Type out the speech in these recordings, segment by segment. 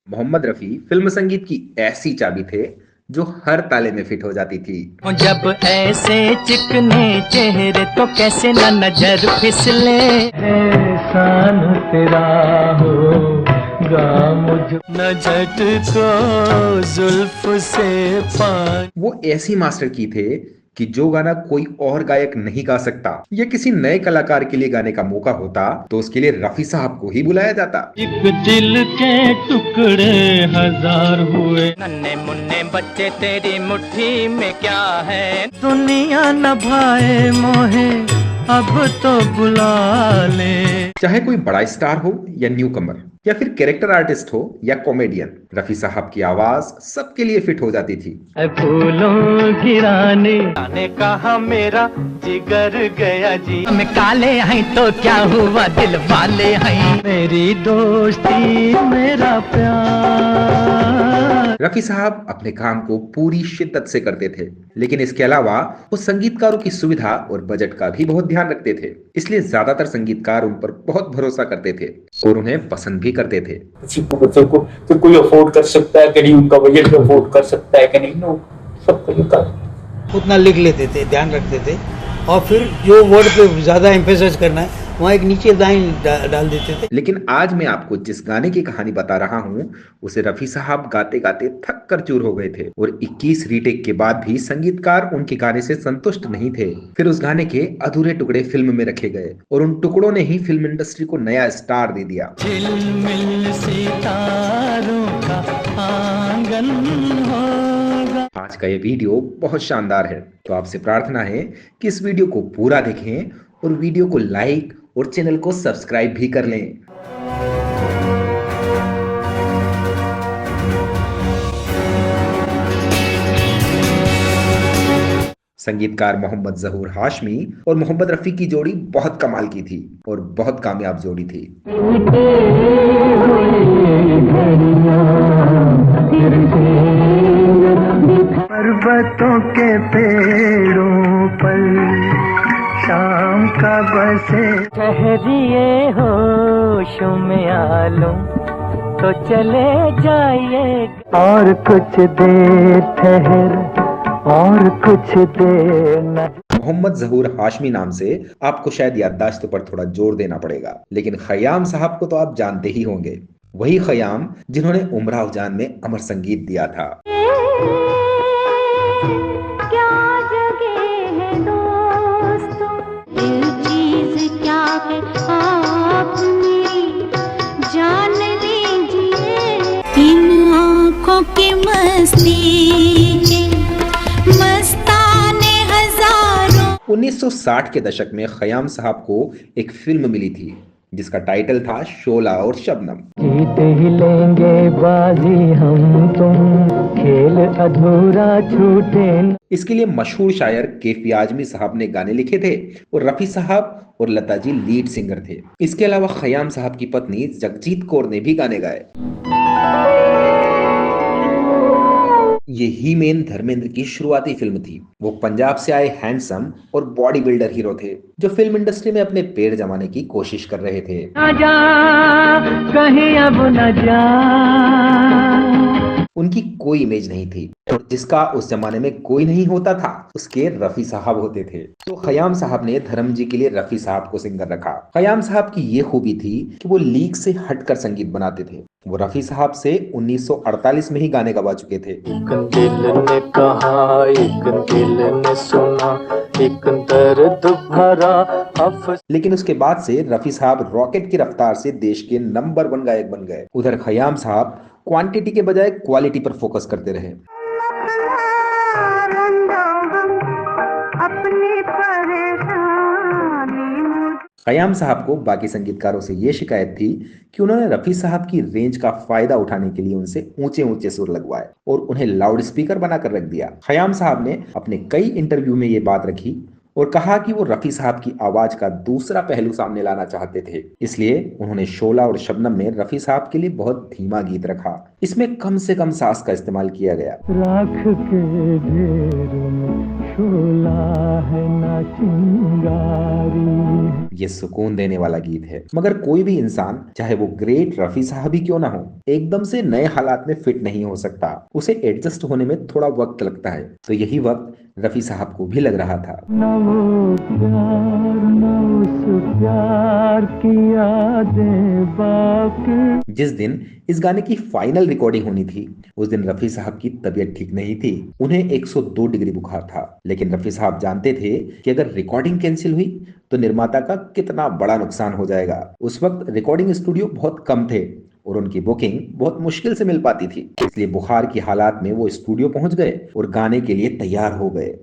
Mohammad Rafi film संगीत की ऐसी चाबी थे जो हर ताले में फिट हो जाती थी। जब ऐसे चिकने चेहरे तो कैसे न नजर फिसले, एहसान तेरा होगा मुझ न झटको जुल्फ से पान। वो ऐसी मास्टर की थे कि जो गाना कोई और गायक नहीं गा सकता या किसी नए कलाकार के लिए गाने का मौका होता तो उसके लिए रफी साहब को ही बुलाया जाता। एक दिल के टुकड़े हजार हुए, नन्हे मुन्ने बच्चे तेरी मुट्ठी में क्या है, दुनिया न भाए मोहे अब तो बुला ले। चाहे कोई बड़ा स्टार हो या न्यू कमर या फिर कैरेक्टर आर्टिस्ट हो या कॉमेडियन, रफी साहब की आवाज सबके लिए फिट हो जाती थी। फूलों की रानी ने कहा मेरा जिगर गया जी, हम काले हैं तो क्या हुआ दिल वाले हैं, मेरी दोस्ती मेरा प्यार। रफी साहब अपने काम को पूरी शिद्दत से करते थे, लेकिन इसके अलावा वो संगीतकारों की सुविधा और बजट का भी बहुत ध्यान रखते थे। इसलिए ज्यादातर संगीतकार उन पर बहुत भरोसा करते थे और उन्हें पसंद भी करते थे। बच्चों को तो कोई अफोर्ड कर सकता है कि नहीं, उनका बजट अफोर्ड कर सकता है कि नहीं, नो सब उतना लिख लेते थे, ध्यान रखते थे और फिर जो वर्ड पे ज्यादा एम्फेसाइज करना है वहाँ एक नीचे लाइन डाल देते थे। लेकिन आज मैं आपको जिस गाने की कहानी बता रहा हूँ उसे रफी साहब गाते गाते थक कर चूर हो गए थे और 21 रीटेक के बाद भी संगीतकार उनके गाने से संतुष्ट नहीं थे। फिर उस गाने के अधूरे टुकड़े फिल्म में रखे गए और उन टुकड़ों ने ही फिल्म इंडस्ट्री को नया स्टार दे दिया। झिलमिल सितारों का आंगन होगा। आज का ये वीडियो बहुत शानदार है, तो आपसे प्रार्थना है कि इस वीडियो को पूरा देखें और वीडियो को लाइक और चैनल को सब्सक्राइब भी कर लें। संगीतकार मोहम्मद जहूर हाशमी और मोहम्मद रफी की जोड़ी बहुत कमाल की थी और बहुत कामयाब जोड़ी थी। पर्वतों के पेड़ों पर शाम का बसे, ठहरिए होशों में आलूं तो चले जाइए, और कुछ देर ठहर और कुछ देर न। मोहम्मद जहूर हाशमी नाम से आपको शायद याददाश्त पर थोड़ा जोर देना पड़ेगा, लेकिन खयाम साहब को तो आप जानते ही होंगे। वही खयाम जिन्होंने उमराव जान में अमर संगीत दिया था। की मस्ती मस्ताने हजारों। 1960 के दशक में खयाम साहब को एक फिल्म मिली थी जिसका टाइटल था शोला और शबनम। जीत ही लेंगे बाजी हम तुम, खेल अधूरा छूटे। इसके लिए मशहूर शायर केफी आजमी साहब ने गाने लिखे थे और रफी साहब और लता जी लीड सिंगर थे। इसके अलावा खयाम साहब की पत्नी जगजीत कौर ने भी गाने गाए। ये ही मेन धर्मेंद्र की शुरुआती फिल्म थी। वो पंजाब से आए हैंडसम और बॉडी बिल्डर हीरो थे जो फिल्म इंडस्ट्री में अपने पैर जमाने की कोशिश कर रहे थे। आजा, कहीं अब न जा। उनकी कोई इमेज नहीं थी और जिसका उस जमाने में कोई नहीं होता था उसके रफी साहब होते थे। तो खयाम साहब ने धर्म जी के लिए रफी साहब को सिंगर रखा। खयाम साहब की ये खूबी थी कि वो लीग से हटकर संगीत बनाते थे। वो रफी साहब से 1948 में ही गाने गवा चुके थे। एक दिल ने कहा, एक दिल ने सुना, एक दर्द भरा लेकिन उसके बाद से रफी साहब रॉकेट की रफ्तार से देश के नंबर 1 गायक बन गए। उधर खयाम साहब क्वांटिटी के बजाय क्वालिटी पर फोकस करते रहे। खयाम साहब को बाकी संगीतकारों से ये शिकायत थी कि उन्होंने रफी साहब की रेंज का फायदा उठाने के लिए उनसे ऊंचे ऊंचे सुर लगवाए और उन्हें लाउड स्पीकर बनाकर रख दिया। खयाम साहब ने अपने कई इंटरव्यू में ये बात रखी और कहा कि वो रफी साहब की आवाज का दूसरा पहलू सामने लाना चाहते थे। इसलिए उन्होंने शोला और शबनम में रफी साहब के लिए बहुत धीमा गीत रखा। इसमें कम से कम सांस का इस्तेमाल किया गया। राख के ढेर में शोला है ना चिंगारी। ये सुकून देने वाला गीत है। मगर कोई भी इंसान, चाहे वो ग्रेट रफी साहब ही क्यों ना हो, एकदम से नए हालात में फिट नहीं हो सकता। उसे एडजस्ट होने में थोड़ा वक्त लगता है। तो यही वक्त रफी साहब को भी लग रहा था। न वो प्यार न उस प्यार की यादें बाकी। जिस दिन इस गाने की फाइनल रिकॉर्डिंग होनी थी, उस दिन रफी साहब की तबीयत ठीक नहीं थी। उन्हें 102 डिग्री बुखार था। लेकिन रफी साहब जानते थे कि अगर रिकॉर्डिंग कैंसिल हुई तो निर्माता का कितना बड़ा नुकसान हो जाएगा। उस वक्त रिकॉर्डिंग स्टूडियो बहुत कम थे और उनकी बुकिंग बहुत मुश्किल से मिल पाती थी। इसलिए बुखार की हालात में वो स्टूडियो पहुंच गए और गाने के लिए तैयार हो गए।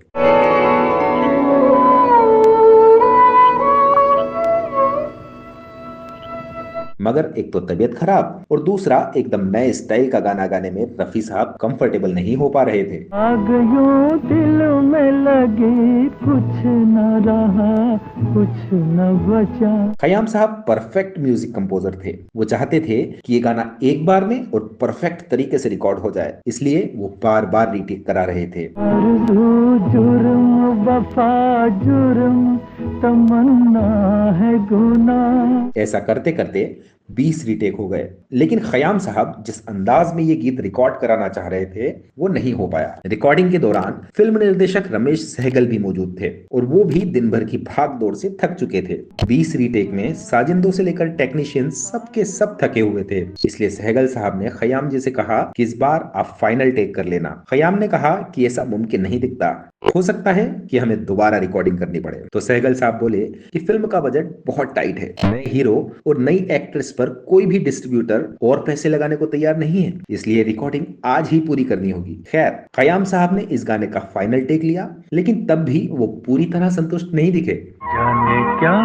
मगर एक तो तबीयत खराब और दूसरा एकदम नए स्टाइल का गाना गाने में रफी साहब कंफर्टेबल नहीं हो पा रहे थे। आग यूं दिल में लगी, कुछ न रहा कुछ न बचा। खयाम साहब परफेक्ट म्यूजिक कंपोजर थे। वो चाहते थे कि ये गाना एक बार में और परफेक्ट तरीके से रिकॉर्ड हो जाए, इसलिए वो बार बार रीटेक करा रहे थे। आरज़ू जुर्म वफा जुर्म तमन्ना है गुनाह। ऐसा करते करते 20 रीटेक हो गए। लेकिन खयाम साहब जिस अंदाज में ये गीत रिकॉर्ड कराना चाह रहे थे वो नहीं हो पाया। रिकॉर्डिंग के दौरान फिल्म निर्देशक रमेश सहगल भी मौजूद थे और वो भी दिन भर की भाग दौड़ से थक चुके थे। 20 रीटेक में साजिंदों से लेकर टेक्नीशियन सबके सब थके हुए थे। इसलिए सहगल साहब ने खयाम जी से कहा कि इस बार आप फाइनल टेक कर लेना। खयाम ने कहा कि ऐसा मुमकिन नहीं दिखता, हो सकता है कि हमें दोबारा रिकॉर्डिंग करनी पड़े। तो सहगल साहब बोले कि फिल्म का बजट बहुत टाइट है, नए हीरो और नई एक्ट्रेस पर कोई भी डिस्ट्रीब्यूटर और पैसे लगाने को तैयार नहीं है, इसलिए रिकॉर्डिंग आज ही पूरी करनी होगी। खैर, खयाम साहब ने इस गाने का फाइनल टेक लिया, लेकिन तब भी वो पूरी तरह संतुष्ट नहीं दिखे। जाने क्या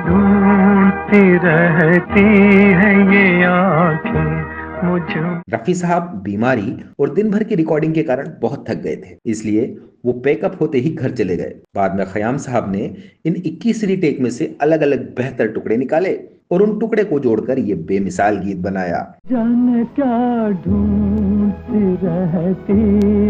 ढूंढती रहती है ये आंखें मुझ। रफी साहब बीमारी और दिन भर की रिकॉर्डिंग के कारण बहुत थक गए थे, इसलिए वो पैकअप होते ही घर चले गए। बाद में खयाम साहब ने इन 21 रीटेक में से अलग अलग बेहतर टुकड़े निकाले और उन टुकड़े को जोड़कर ये बेमिसाल गीत बनाया। जाने क्या ढूंढती रहती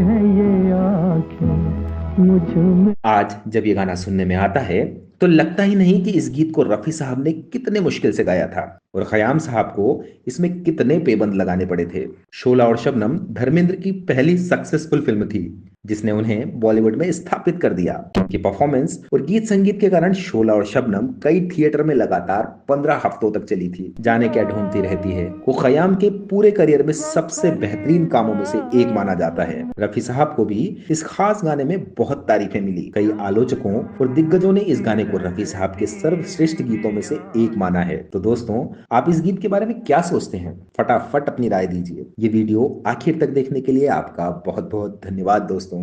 है ये आंखें मुझ में। आज जब ये गाना सुनने में आता है तो लगता ही नहीं कि इस गीत को रफी साहब ने कितने मुश्किल से गाया था और खयाम साहब को इसमें कितने पेबंद लगाने पड़े थे। शोला और शबनम धर्मेंद्र की पहली सक्सेसफुल फिल्म थी जिसने उन्हें बॉलीवुड में स्थापित कर दिया। उनकी परफॉर्मेंस और गीत संगीत के कारण शोला और शबनम कई थिएटर में लगातार 15 हफ्तों तक चली थी। जाने क्या ढूंढती रहती है वो खयाम के पूरे करियर में सबसे बेहतरीन कामों में से एक माना जाता है। रफी साहब को भी इस खास गाने में बहुत तारीफें मिली। कई आलोचकों और दिग्गजों ने इस गाने को रफी साहब के सर्वश्रेष्ठ गीतों में से एक माना है। तो दोस्तों, आप इस गीत के बारे में क्या सोचते हैं? फटाफट अपनी राय दीजिए। ये वीडियो आखिर तक देखने के लिए आपका बहुत बहुत धन्यवाद दोस्तों।